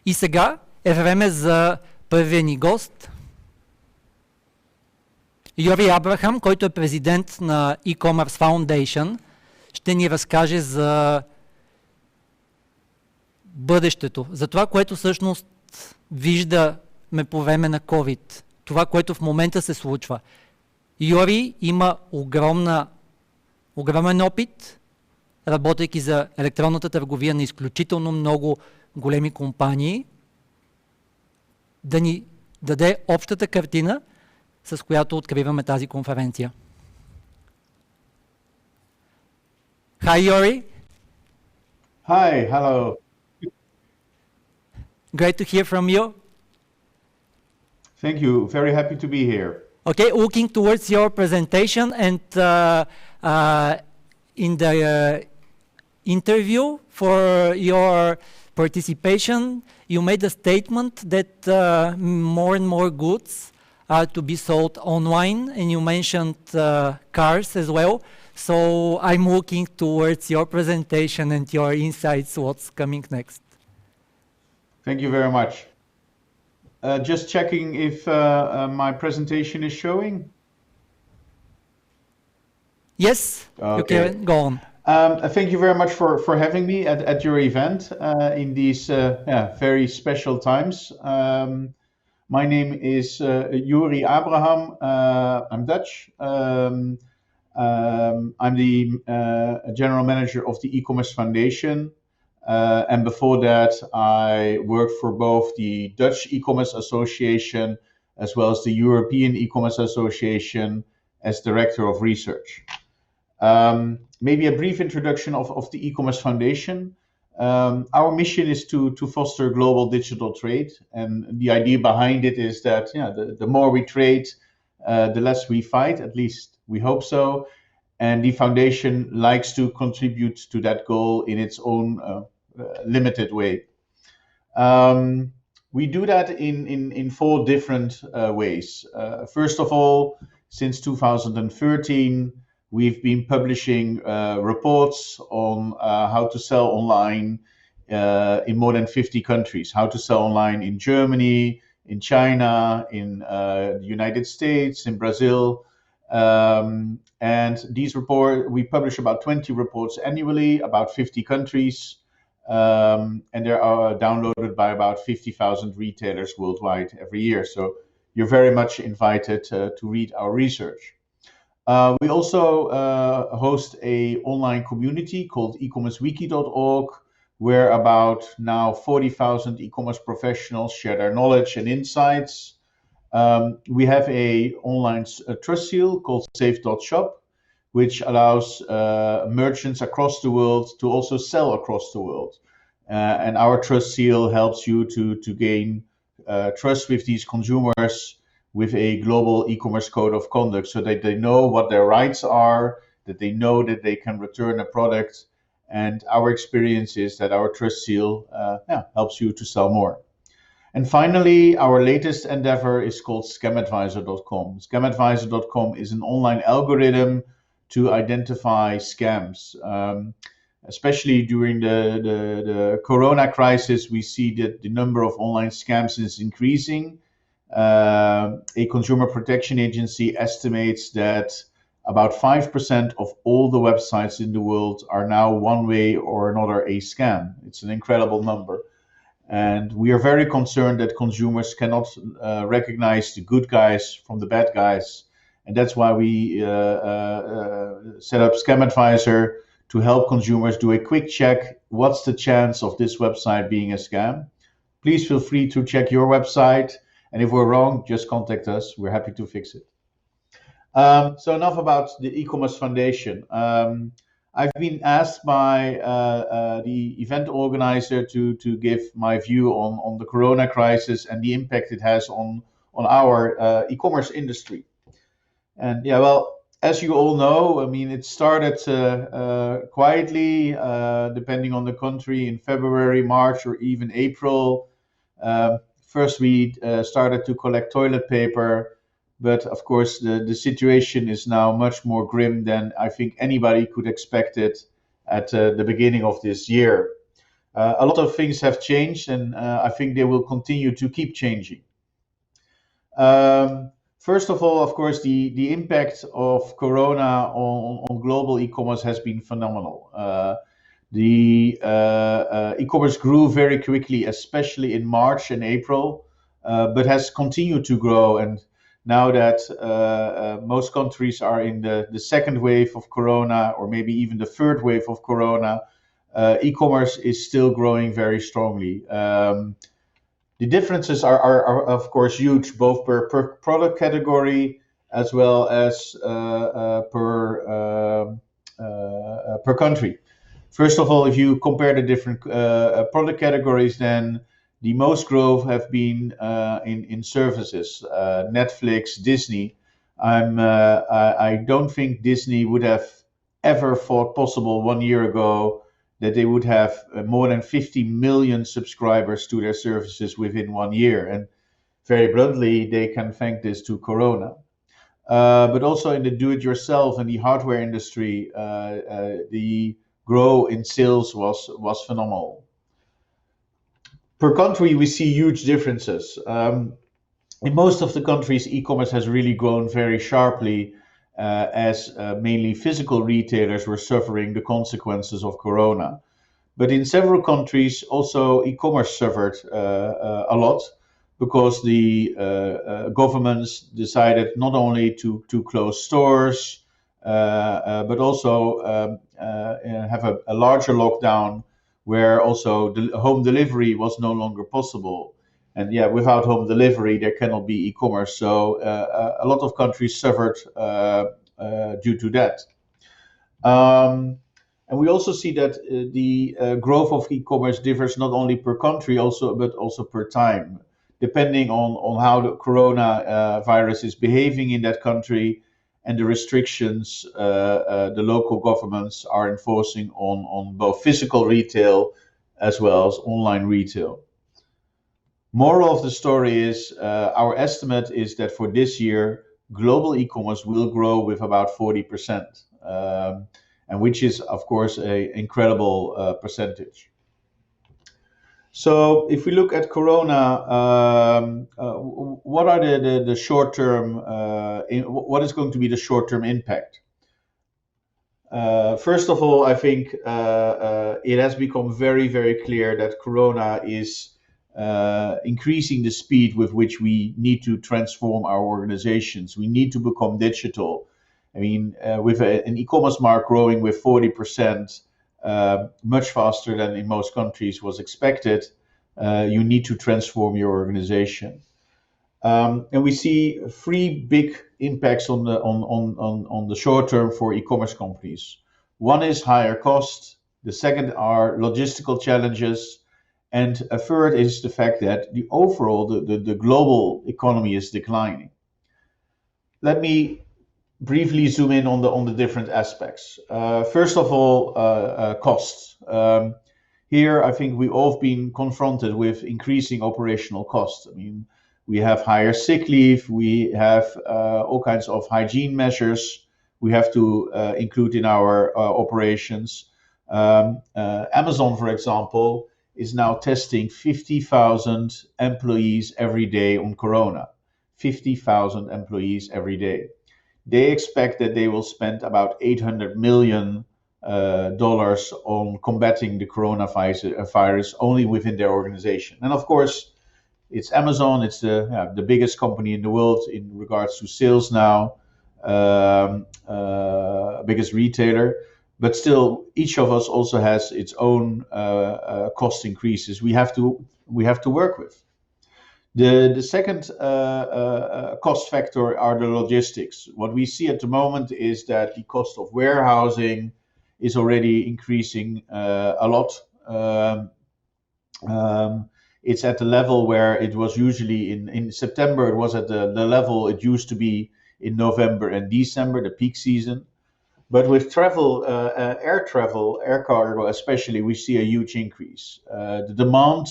И сега е време за първия ни гост. Jorij Абрахам, който е президент на Ecommerce Foundation, ще ни разкаже за бъдещето, за това, което всъщност виждаме по време на COVID, това, което в момента се случва. Jorij има огромен опит, работейки за електронната търговия на изключително много големи компании, да ни даде общата картина, с която откриваме тази конференция. Hi, Jorij. Hi, hello. Great to hear from you. Thank you. Very happy to be here. Okay, looking towards your presentation and in the interview for your participation, you made a statement that more and more goods are to be sold online, and you mentioned cars as well. So I'm looking towards your presentation and your insights, what's coming next. Thank you very much. Just checking if my presentation is showing. Yes, Okay. you can go on. Thank you very much for having me at your event in these very special times. My name is Jorij Abraham. I'm Dutch. I'm the general manager of the Ecommerce Foundation. And before that, I worked for both the Dutch E-commerce Association as well as the European E-commerce Association as director of research. Maybe a brief introduction of the Ecommerce Foundation. Our mission is to foster global digital trade, and the idea behind it is that the more we trade, the less we fight. At least we hope so. And the foundation likes to contribute to that goal in its own limited way. We do that in four different ways. First of all, since 2013, we've been publishing reports on how to sell online in more than 50 countries, how to sell online in Germany, in China, in the United States, in Brazil. And these reports, we publish about 20 reports annually, about 50 countries, and they are downloaded by about 50,000 retailers worldwide every year. So you're very much invited to read our research. We also host an online community called ecommercewiki.org, where about now 40,000 e-commerce professionals share their knowledge and insights. We have an online trust seal called safe.shop, which allows merchants across the world to also sell across the world. And our trust seal helps you to gain trust with these consumers with a global e-commerce code of conduct, so that they know what their rights are, that they know that they can return a product. And our experience is that our trust seal helps you to sell more. And finally, our latest endeavor is called scamadvisor.com. Scamadvisor.com is an online algorithm to identify scams. Especially during the Corona crisis, we see that the number of online scams is increasing. A consumer protection agency estimates that about 5% of all the websites in the world are now one way or another a scam. It's an incredible number. And we are very concerned that consumers cannot recognize the good guys from the bad guys. And that's why we set up Scamadvisor to help consumers do a quick check. What's the chance of this website being a scam? Please feel free to check your website. And if we're wrong, just contact us. We're happy to fix it. So enough about the Ecommerce Foundation. I've been asked by the event organizer to give my view on the Corona crisis and the impact it has on our e-commerce industry. And as you all know, I mean, it started quietly, depending on the country, in February, March, or even April. First, we started to collect toilet paper, but of course, the situation is now much more grim than I think anybody could expect it at the beginning of this year. A lot of things have changed, and I think they will continue to keep changing. First of all, of course, the impact of Corona on global e-commerce has been phenomenal. The e-commerce grew very quickly, especially in March and April, but has continued to grow. And now that most countries are in the second wave of Corona, or maybe even the third wave of Corona, e-commerce is still growing very strongly. The differences are of course huge, both per product category as well as per country. First of all, if you compare the different product categories, then the most growth have been in services, Netflix, Disney. I don't think Disney would have ever thought possible 1 year ago that they would have more than 50 million subscribers to their services within 1 year. And very bluntly, they can thank this to Corona. But also in the do-it-yourself and the hardware industry, the growth in sales was phenomenal. Per country, we see huge differences. In most of the countries, e-commerce has really grown very sharply, as mainly physical retailers were suffering the consequences of Corona. But in several countries, also e-commerce suffered a lot, because the governments decided not only to close stores, but also have a larger lockdown, where also the home delivery was no longer possible. And yeah, without home delivery, there cannot be e-commerce. So a lot of countries suffered due to that. And we also see that the growth of e-commerce differs not only per country, but also per time, depending on how the corona virus is behaving in that country, and the restrictions the local governments are enforcing on both physical retail as well as online retail. Moral of the story is, our estimate is that for this year, global e-commerce will grow with about 40%, and which is, of course, an incredible percentage. So, if we look at Corona, what are the short term? What is going to be the short term impact? First of all, I think it has become very, very clear that Corona is increasing the speed with which we need to transform our organizations. We need to become digital. I mean, with an e-commerce market growing with 40%, much faster than in most countries was expected, you need to transform your organization. And we see three big impacts on the short term for e-commerce companies. One is higher cost. The second are logistical challenges. And a third is the fact that the overall, the global economy is declining. Let me briefly zoom in on the different aspects. First of all, costs. Here, I think we've all been confronted with increasing operational costs. I mean, we have higher sick leave, we have all kinds of hygiene measures we have to include in our operations. Amazon, for example, is now testing 50,000 employees every day on Corona. 50,000 employees every day. They expect that they will spend about $800 million on combating the coronavirus only within their organization. And of course, it's Amazon, it's the biggest company in the world in regards to sales now, biggest retailer. But still, each of us also has its own cost increases we have to work with. The second cost factor are the logistics. What we see at the moment is that the cost of warehousing is already increasing a lot. It's at the level where it was usually in September. It was at the level it used to be in November and December, the peak season. But with travel, air cargo especially, we see a huge increase. The demand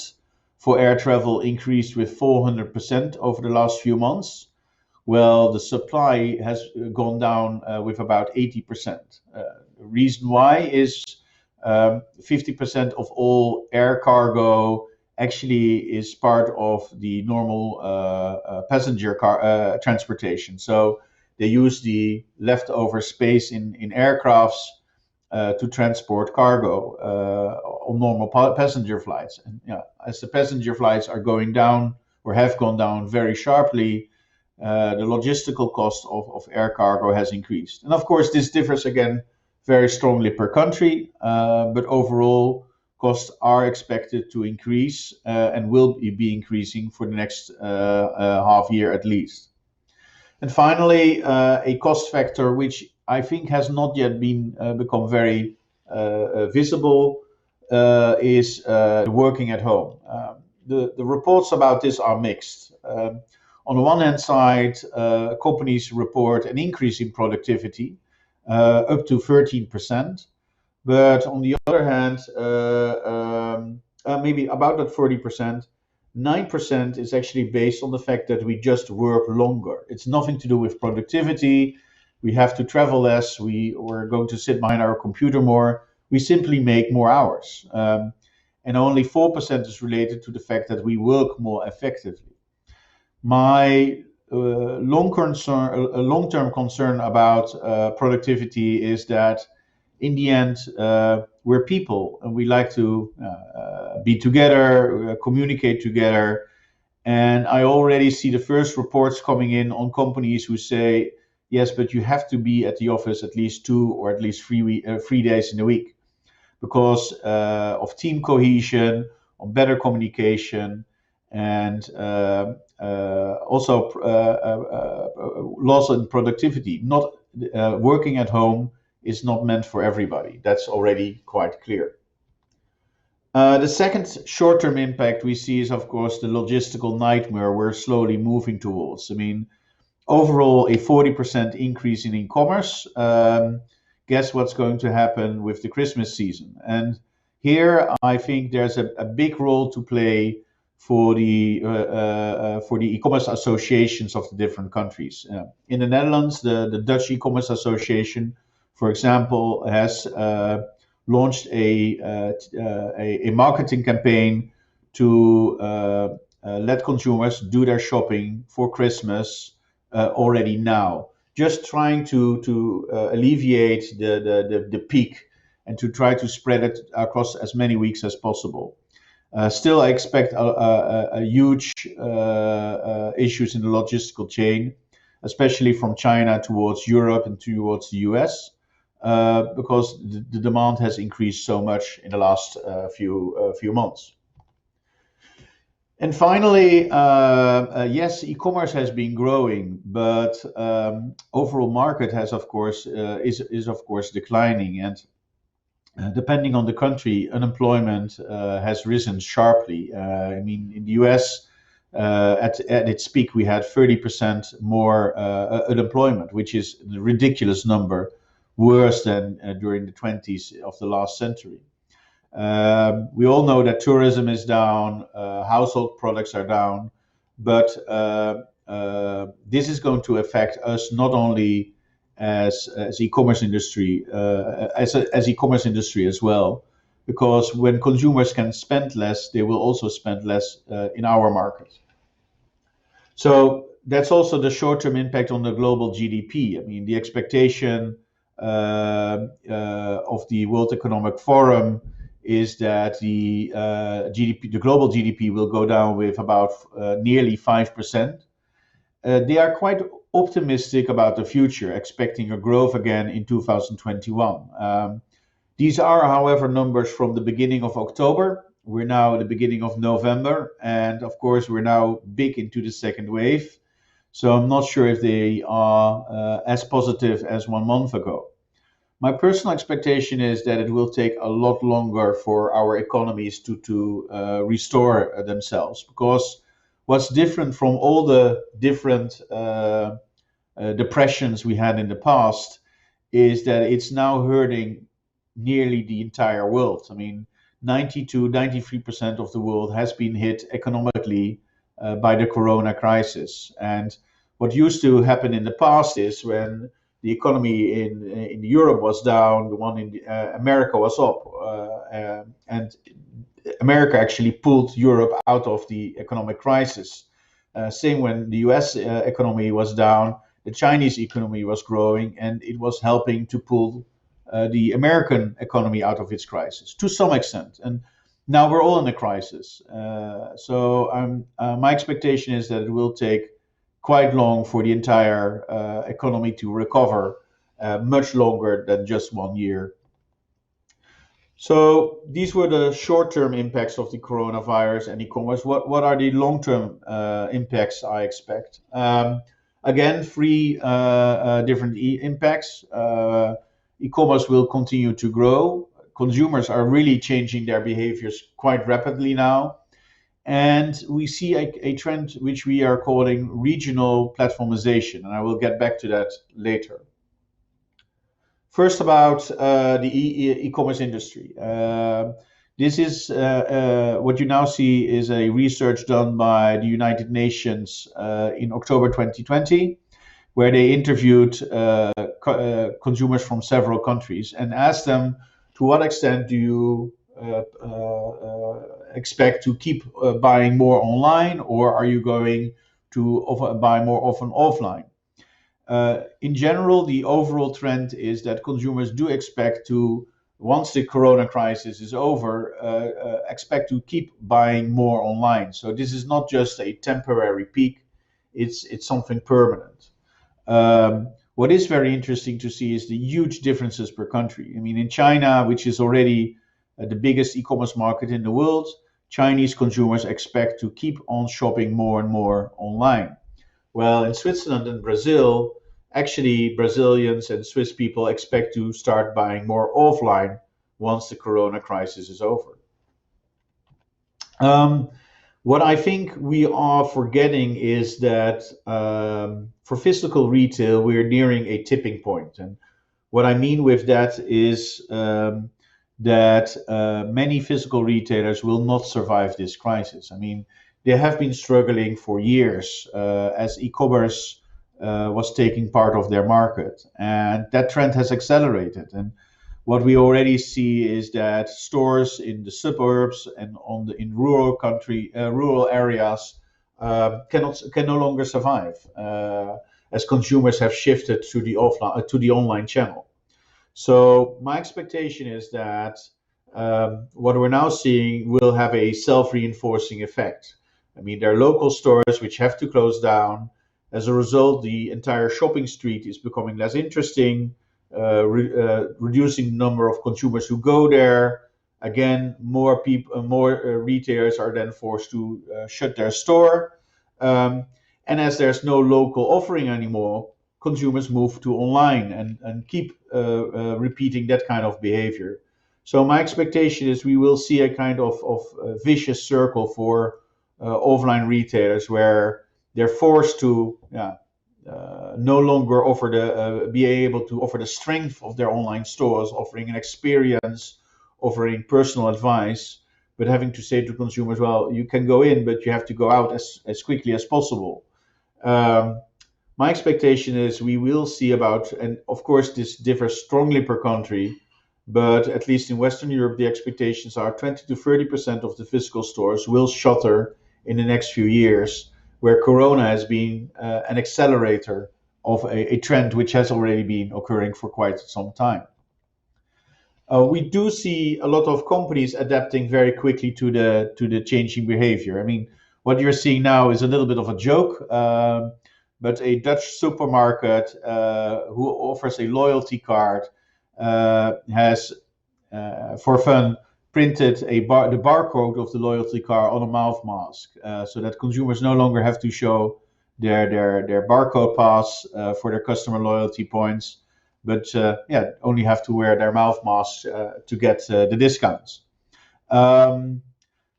for air travel increased with 400% over the last few months. Well, the supply has gone down with about 80%. The reason why is 50% of all air cargo actually is part of the normal passenger car transportation. So they use the leftover space in aircrafts to transport cargo on normal passenger flights. And as the passenger flights are going down or have gone down very sharply, the logistical cost of air cargo has increased. And of course, this differs again very strongly per country, but overall, costs are expected to increase and will be increasing for the next half year at least. And finally, a cost factor which I think has not yet become very visible is working at home. The reports about this are mixed. On the one hand side, companies report an increase in productivity up to 13%. But on the other hand, maybe about that 40%, 9% is actually based on the fact that we just work longer. It's nothing to do with productivity. We have to travel less. We're going to sit behind our computer more. We simply make more hours. And only 4% is related to the fact that we work more effectively. My long-term concern about productivity is that in the end, we're people and we like to be together, communicate together. And I already see the first reports coming in on companies who say, yes, but you have to be at the office at least 2 or at least 3 days in a week because of team cohesion, on better communication, and also loss in productivity. Not working at home is not meant for everybody. That's already quite clear. The second short-term impact we see is, of course, the logistical nightmare we're slowly moving towards. I mean, overall, a 40% increase in e-commerce. Guess what's going to happen with the Christmas season? And here, I think there's a big role to play for the e-commerce associations of the different countries. In the Netherlands, the Dutch e-commerce association, for example, has launched a marketing campaign to let consumers do their shopping for Christmas already now. Just trying to alleviate the peak and to try to spread it across as many weeks as possible. Still, I expect a huge issues in the logistical chain, especially from China towards Europe and towards the US. Because the demand has increased so much in the last few months. And finally, yes, e-commerce has been growing, but overall market has, of course, is of course declining. And depending on the country, unemployment has risen sharply. I mean, in the US, at its peak, we had 30% more unemployment, which is a ridiculous number. Worse than during the 20s of the last century. We all know that tourism is down, household products are down, but this is going to affect us not only as e-commerce industry, as e-commerce industry as well, because when consumers can spend less, they will also spend less in our market. So that's also the short-term impact on the global GDP. I mean, the expectation of the World Economic Forum is that the global GDP will go down with about nearly 5%. They are quite optimistic about the future, expecting a growth again in 2021. These are, however, numbers from the beginning of October. We're now at the beginning of November, and of course, we're now big into the second wave. So I'm not sure if they are as positive as 1 month ago. My personal expectation is that it will take a lot longer for our economies to restore themselves, because what's different from all the different depressions we had in the past is that it's now hurting nearly the entire world. I mean, 93% of the world has been hit economically by the corona crisis. And what used to happen in the past is when the economy in Europe was down, the one in America was up, and America actually pulled Europe out of the economic crisis. Same when the US economy was down, the Chinese economy was growing, and it was helping to pull the American economy out of its crisis to some extent. And now we're all in a crisis. My expectation is that it will take quite long for the entire economy to recover, much longer than just 1 year. So these were the short-term impacts of the coronavirus and e-commerce. What are the long-term impacts I expect? Again, three different impacts. E-commerce will continue to grow. Consumers are really changing their behaviors quite rapidly now. And we see a trend which we are calling regional platformization, and I will get back to that later. First, about the e-commerce industry. This is what you now see is a research done by the United Nations in October 2020, where they interviewed consumers from several countries and asked them, to what extent do you expect to keep buying more online, or are you going to buy more often offline? In general, the overall trend is that consumers do expect to, once the corona crisis is over, expect to keep buying more online. So this is not just a temporary peak, it's something permanent. What is very interesting to see is the huge differences per country. I mean, in China, which is already the biggest e-commerce market in the world, Chinese consumers expect to keep on shopping more and more online. Well, in Switzerland and Brazil, actually Brazilians and Swiss people expect to start buying more offline once the corona crisis is over. What I think we are forgetting is that for physical retail, we're nearing a tipping point. And what I mean with that is that many physical retailers will not survive this crisis. I mean, they have been struggling for years as e-commerce was taking part of their market, and that trend has accelerated. And what we already see is that stores in the suburbs and in rural areas can no longer survive as consumers have shifted to the online channel. So my expectation is that what we're now seeing will have a self-reinforcing effect. I mean, there are local stores which have to close down. As a result, the entire shopping street is becoming less interesting, reducing the number of consumers who go there. Again, more retailers are then forced to shut their store. And as there's no local offering anymore, consumers move to online and keep repeating that kind of behavior. So my expectation is we will see a kind of vicious circle for offline retailers where they're forced to no longer be able to offer the strength of their online stores, offering an experience, offering personal advice, but having to say to consumers, well, you can go in, but you have to go out as quickly as possible. My expectation is we will see and of course this differs strongly per country, but at least in Western Europe, the expectations are 20 to 30% of the physical stores will shutter in the next few years, where Corona has been an accelerator of a trend which has already been occurring for quite some time. We do see a lot of companies adapting very quickly to the changing behavior. I mean, what you're seeing now is a little bit of a joke, but a Dutch supermarket who offers a loyalty card has, for fun, printed the barcode of the loyalty card on a mouth mask, so that consumers no longer have to show their barcode pass for their customer loyalty points, but only have to wear their mouth mask to get the discounts.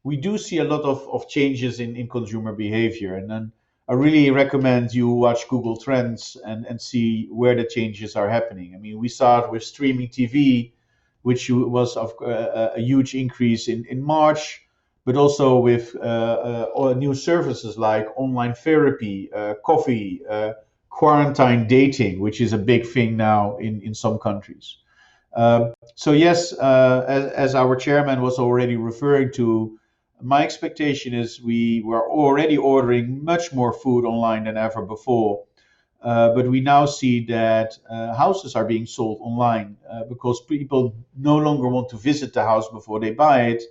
We do see a lot of changes in consumer behavior, and then I really recommend you watch Google Trends and see where the changes are happening. I mean, we started with streaming TV, which was of a huge increase in March, but also with new services like online therapy, coffee, quarantine dating, which is a big thing now in some countries. So yes, as our chairman was already referring to, my expectation is we were already ordering much more food online than ever before. But we now see that houses are being sold online because people no longer want to visit the house before they buy it.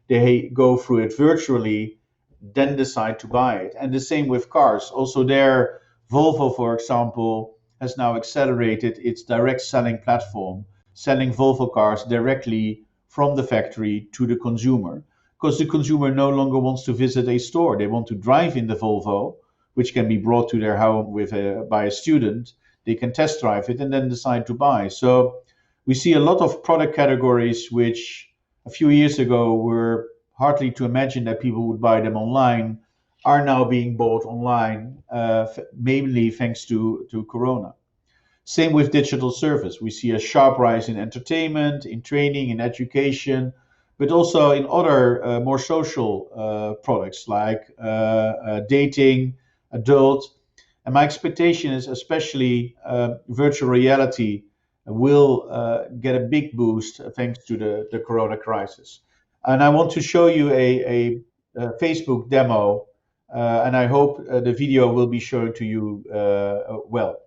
They go through it virtually, then decide to buy it. And the same with cars. Also, there, Volvo, for example, has now accelerated its direct selling platform, selling Volvo cars directly from the factory to the consumer. Because the consumer no longer wants to visit a store. They want to drive in the Volvo, which can be brought to their home by a student. They can test drive it and then decide to buy. So we see a lot of product categories which a few years ago were hardly to imagine that people would buy them online, are now being bought online, mainly thanks to Corona. Same with digital service. We see a sharp rise in entertainment, in training, in education, but also in other more social products like dating, adult. And my expectation is especially virtual reality will get a big boost thanks to the Corona crisis. And I want to show you a Facebook demo, and I hope the video will be shown to you well.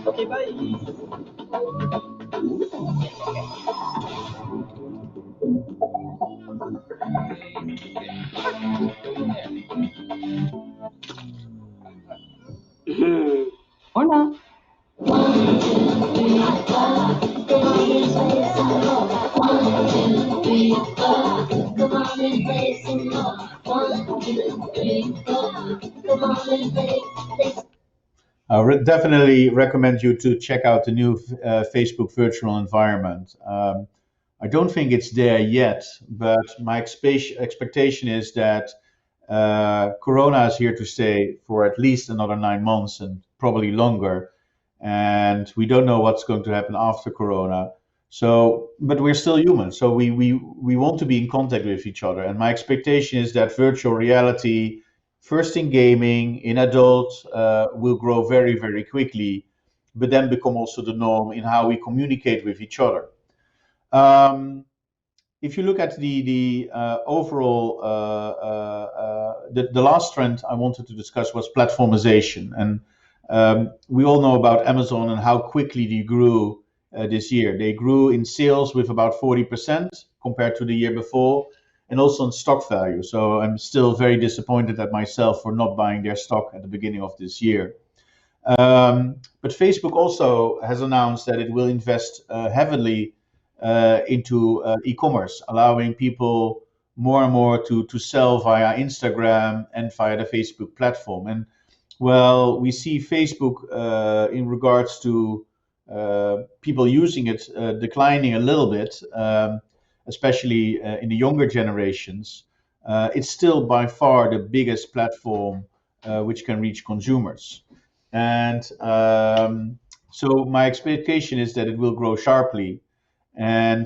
Okay, bye. Hola. I definitely recommend you to check out the new Facebook virtual environment. I don't think it's there yet, but my expectation is that Corona is here to stay for at least another 9 months and probably longer. And we don't know what's going to happen after Corona. So, but we're still human. So we want to be in contact with each other. And my expectation is that virtual reality, first in gaming, in adults, will grow very, very quickly, but then become also the norm in how we communicate with each other. If you look at the overall, the last trend I wanted to discuss was platformization, and we all know about Amazon and how quickly they grew this year. They grew in sales with about 40% compared to the year before, and also in stock value. So I'm still very disappointed at myself for not buying their stock at the beginning of this year. But Facebook also has announced that it will invest heavily into e-commerce, allowing people more and more to sell via Instagram and via the Facebook platform. And well, we see Facebook in regards to people using it declining a little bit, especially in the younger generations. It's still by far the biggest platform which can reach consumers. And so my expectation is that it will grow sharply. And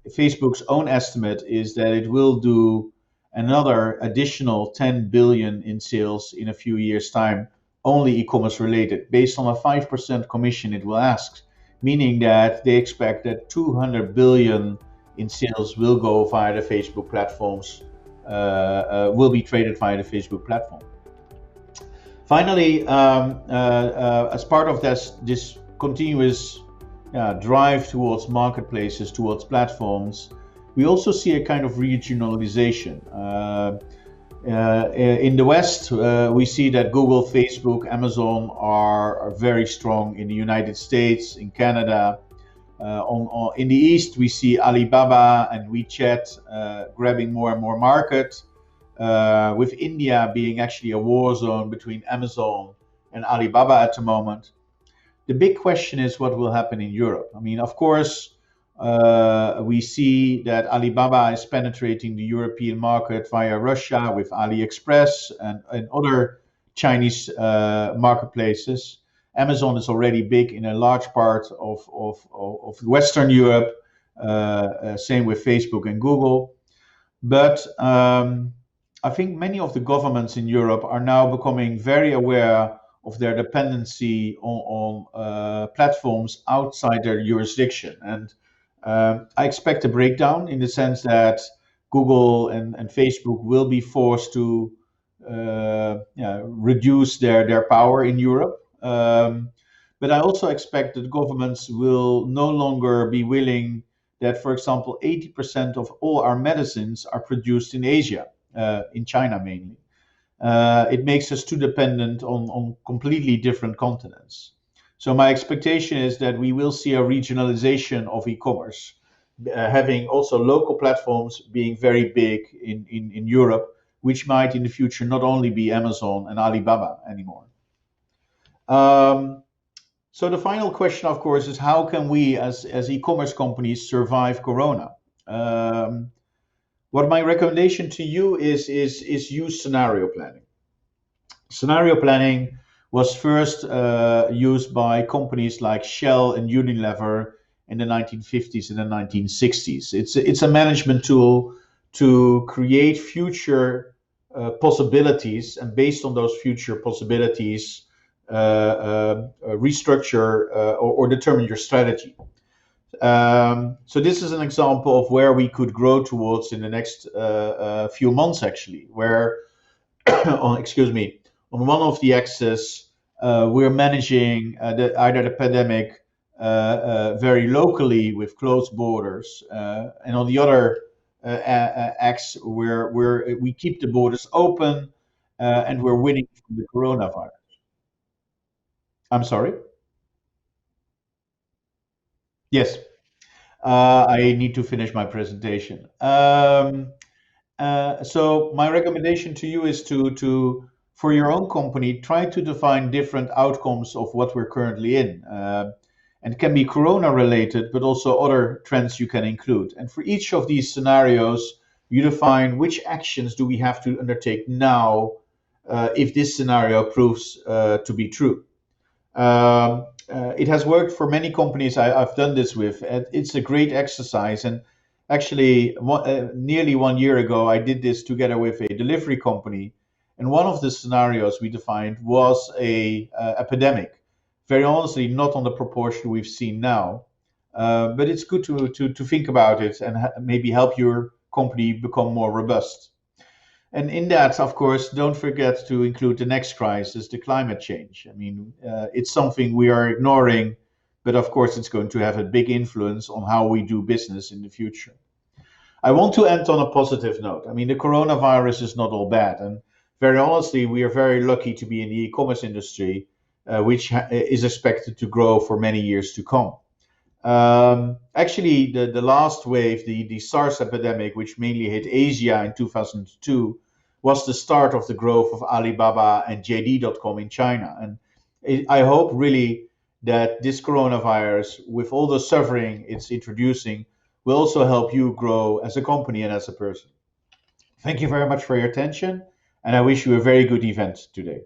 Facebook's own estimate is that it will do another additional 10 billion in sales in a few years' time, only e-commerce related, based on a 5% commission it will ask, meaning that they expect that 200 billion in sales will go via the Facebook platforms, will be traded via the Facebook platform. Finally, as part of this continuous drive towards marketplaces, towards platforms, we also see a kind of regionalization. In the West, we see that Google, Facebook, Amazon are very strong in the United States, in Canada. In the East, we see Alibaba and WeChat grabbing more and more market. with India being actually a war zone between Amazon and Alibaba at the moment. The big question is what will happen in Europe. I mean, of course, we see that Alibaba is penetrating the European market via Russia with AliExpress and other Chinese marketplaces. Amazon is already big in a large part of Western Europe, same with Facebook and Google. But I think many of the governments in Europe are now becoming very aware of their dependency on platforms outside their jurisdiction. And I expect a breakdown in the sense that Google and Facebook will be forced to reduce their power in Europe. But I also expect that governments will no longer be willing that, for example, 80% of all our medicines are produced in Asia, in China mainly. It makes us too dependent on completely different continents. So my expectation is that we will see a regionalization of e-commerce, having also local platforms being very big in Europe, which might in the future not only be Amazon and Alibaba anymore. So the final question, of course, is how can we as e-commerce companies survive Corona? What my recommendation to you is use scenario planning. Scenario planning was first used by companies like Shell and Unilever in the 1950s and the 1960s. It's a management tool to create future possibilities, and based on those future possibilities, restructure or determine your strategy. So this is an example of where we could grow towards in the next few months, actually, where, on one of the axes, we're managing either the pandemic very locally with closed borders, and on the other axis, we keep the borders open and we're winning from the coronavirus. I'm sorry? Yes. I need to finish my presentation. So my recommendation to you is to for your own company, try to define different outcomes of what we're currently in. And it can be Corona related, but also other trends you can include. And for each of these scenarios, you define which actions do we have to undertake now if this scenario proves to be true. It has worked for many companies I've done this with. And it's a great exercise. And actually, nearly 1 year ago, I did this together with a delivery company. And one of the scenarios we defined was a epidemic. Very honestly, not on the proportion we've seen now. But it's good to think about it and maybe help your company become more robust. And in that, of course, don't forget to include the next crisis, the climate change. I mean, it's something we are ignoring, but of course, it's going to have a big influence on how we do business in the future. I want to end on a positive note. I mean, the coronavirus is not all bad. And very honestly, we are very lucky to be in the e-commerce industry, which is expected to grow for many years to come. Actually, the last wave, the SARS epidemic, which mainly hit Asia in 2002, was the start of the growth of Alibaba and JD.com in China. And I hope really that this coronavirus, with all the suffering it's introducing, will also help you grow as a company and as a person. Thank you very much for your attention, and I wish you a very good event today.